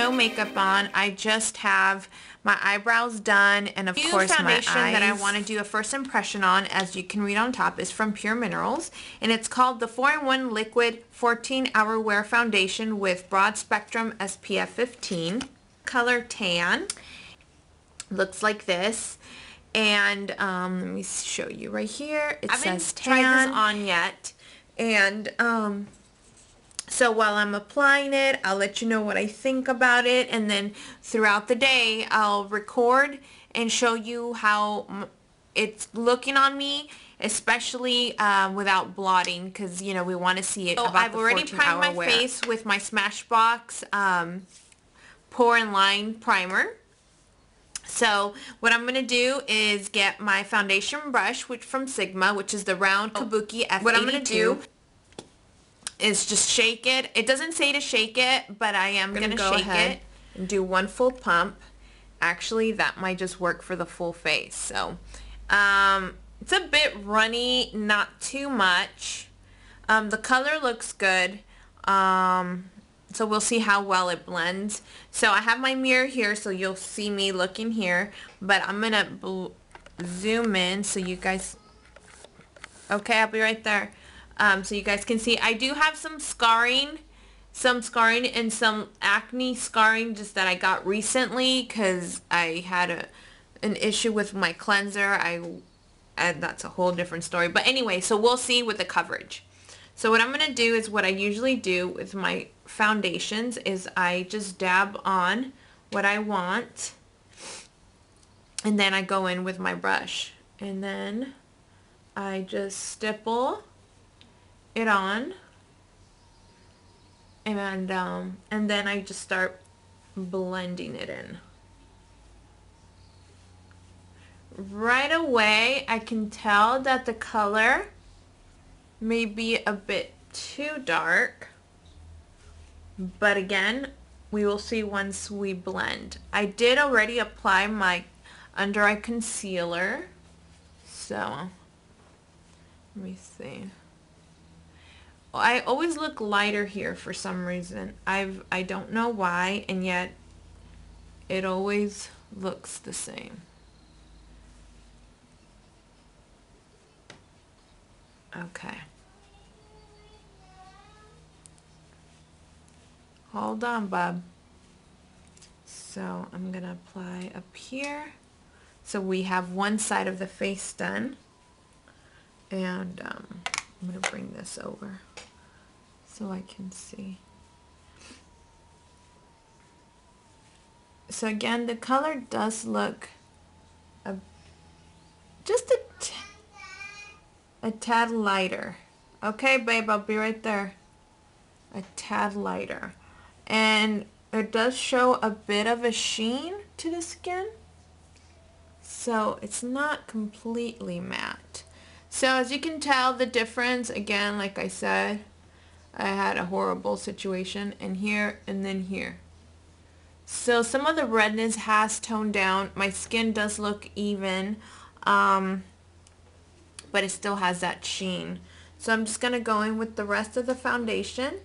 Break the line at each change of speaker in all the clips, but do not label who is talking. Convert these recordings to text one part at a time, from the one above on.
no makeup on. I just have my eyebrows done, and of course my eyes. That I want to do a first impression on, as you can read on top, is from Pur Minerals, and it's called the 4-in-1 Liquid 14-Hour Wear Foundation with Broad Spectrum SPF 15. Color Tan. Looks like this. And let me show you right here. It says tan. I haven't tried this on yet. And so while I'm applying it, I'll let you know what I think about it, and then throughout the day I'll record and show you how it's looking on me, especially without blotting, because you know we want to see it. So I've already primed my face with my Smashbox Pore and Line Primer. So what I'm going to do is get my foundation brush, which from Sigma, which is the round Kabuki F82. What I'm going to do is just shake it. It doesn't say to shake it, but I am going to shake it and do one full pump. Actually, that might just work for the full face. So it's a bit runny, not too much. The color looks good. So we'll see how well it blends. So I have my mirror here, so you'll see me looking here, but I'm going to zoom in so you guys, okay, I'll be right there. So you guys can see I do have some scarring and some acne scarring just that I got recently because I had an issue with my cleanser. And that's a whole different story. But anyway, so we'll see with the coverage. So what I'm going to do is what I usually do with my foundations is I just dab on what I want, and then I go in with my brush, and then I just stipple it on, and then I just start blending it in. Right away I can tell that the color may be a bit too dark, but again we will see once we blend. I did already apply my under eye concealer, so let me see. I always look lighter here for some reason. I don't know why, and yet it always looks the same. Okay. Hold on, bub. So I'm going to apply up here. So we have one side of the face done. And I'm going to bring this over so I can see. So again, the color does look just a tad lighter. Okay, babe, I'll be right there. A tad lighter. And it does show a bit of a sheen to the skin. So it's not completely matte. So as you can tell the difference, again, like I said, I had a horrible situation in here and then here. So some of the redness has toned down. My skin does look even, but it still has that sheen. So I'm just going to go in with the rest of the foundation.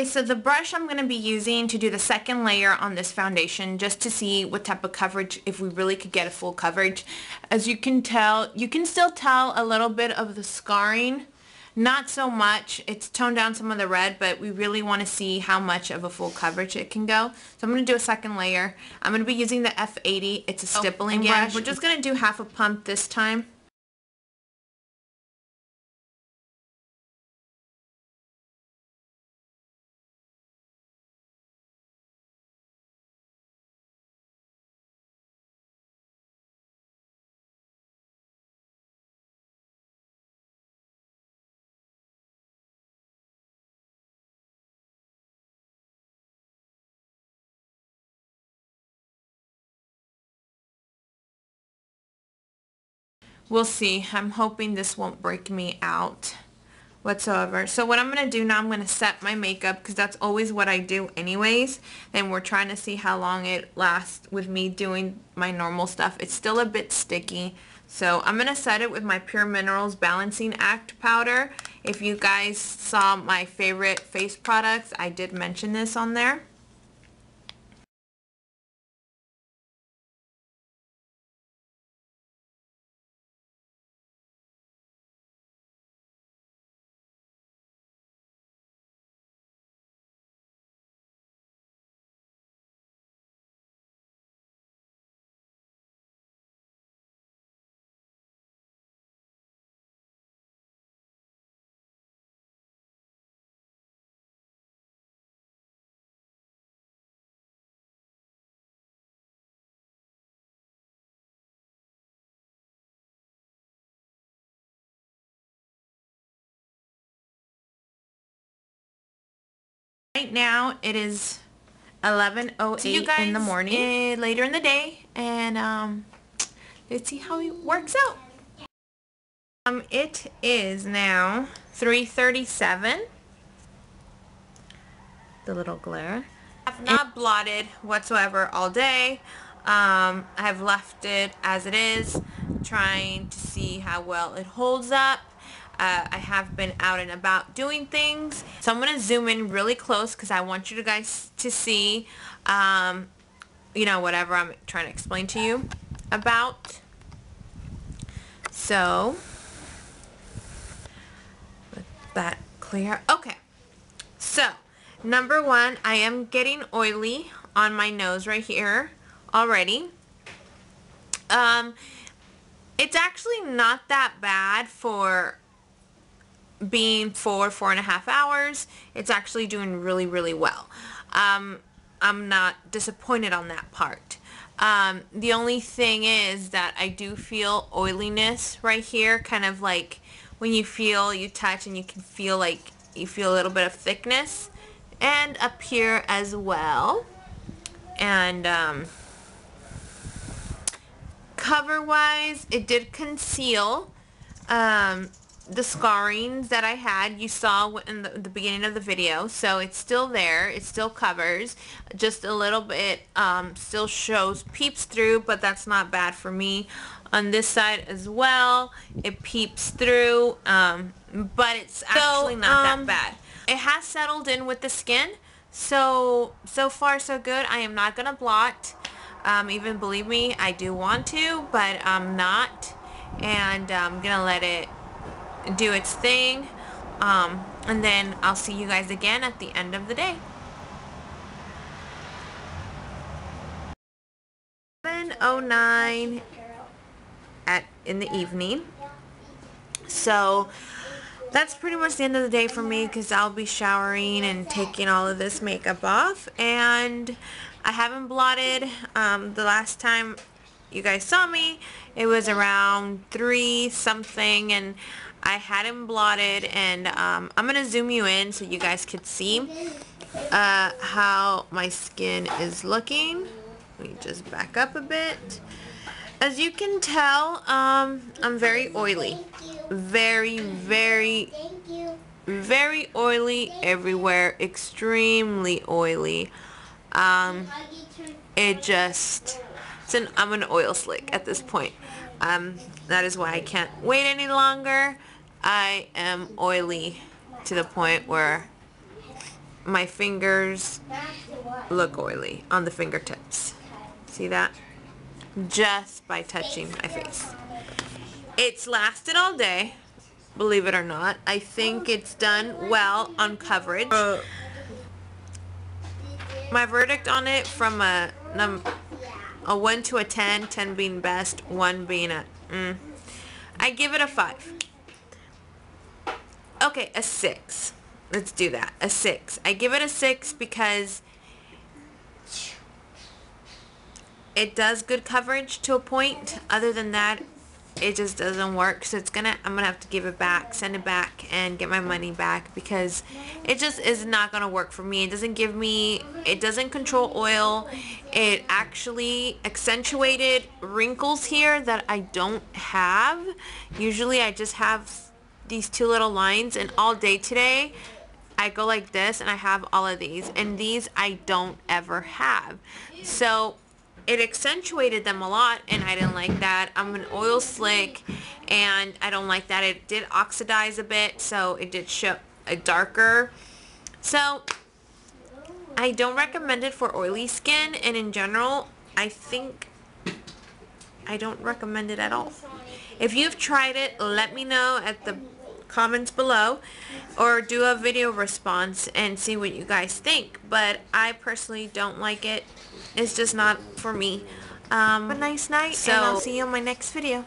So the brush I'm going to be using to do the second layer on this foundation, just to see what type of coverage, if we really could get a full coverage. As you can tell, you can still tell a little bit of the scarring. Not so much. It's toned down some of the red, but we really want to see how much of a full coverage it can go. So I'm going to do a second layer. I'm going to be using the F80. It's a stippling brush. We're just going to do half a pump this time. We'll see. I'm hoping this won't break me out. whatsoever. So what I'm going to do now, I'm going to set my makeup because that's always what I do anyways. And we're trying to see how long it lasts with me doing my normal stuff. It's still a bit sticky. So I'm going to set it with my Pur Minerals Balancing Act powder. If you guys saw my favorite face products, I did mention this on there. Right now it is 11:08 in the morning, later in the day, and let's see how it works out. It is now 3:37. The little glare. I've not blotted whatsoever all day. I've left it as it is, trying to see how well it holds up. I have been out and about doing things. So I'm going to zoom in really close because I want you guys to see, you know, whatever I'm trying to explain to you about. So, let that clear. Okay. So, number one, I am getting oily on my nose right here already. It's actually not that bad for being 4.5 hours. It's actually doing really, really well. I'm not disappointed on that part. The only thing is that I do feel oiliness right here, kind of like when you touch and you can feel like you feel a little bit of thickness, and up here as well. And cover wise, it did conceal the scarrings that I had. You saw in the beginning of the video, so it's still there. It still covers, just a little bit still shows, peeps through, but that's not bad for me. On this side as well, it peeps through, but it's actually not that bad. It has settled in with the skin, so far so good. I am not gonna blot, even believe me, I do want to, but I'm not, and I'm gonna let it do its thing, and then I'll see you guys again at the end of the day. 7:09 in the evening. So that's pretty much the end of the day for me, because I'll be showering and taking all of this makeup off, and I haven't blotted. The last time you guys saw me, it was around 3 something, and I hadn't blotted, and I'm gonna zoom you in so you guys could see how my skin is looking. Let me just back up a bit. As you can tell, I'm very oily. Very, very, very oily everywhere. Extremely oily. I'm an oil slick at this point. That is why I can't wait any longer. I am oily to the point where my fingers look oily on the fingertips. See that? Just by touching my face. It's lasted all day, believe it or not. I think it's done well on coverage. My verdict on it, from a 1 to a 10, 10 being best, 1 being I give it a 5. Okay, a 6. Let's do that. A 6. I give it a 6 because it does good coverage to a point. Other than that, it just doesn't work. So I'm gonna have to give it back, send it back, and get my money back, because it just is not gonna work for me. It doesn't control oil. It actually accentuated wrinkles here that I don't have. Usually I just have these two little lines, and all day today I go like this and I have all of these, and these I don't ever have. So it accentuated them a lot, and I didn't like that. I'm an oil slick, and I don't like that. It did oxidize a bit, so it did show a darker. So I don't recommend it for oily skin, and in general, I think I don't recommend it at all. If you've tried it, let me know at the comments below, or do a video response and see what you guys think. But I personally don't like it. It's just not for me. Have a nice night, and I'll see you on my next video.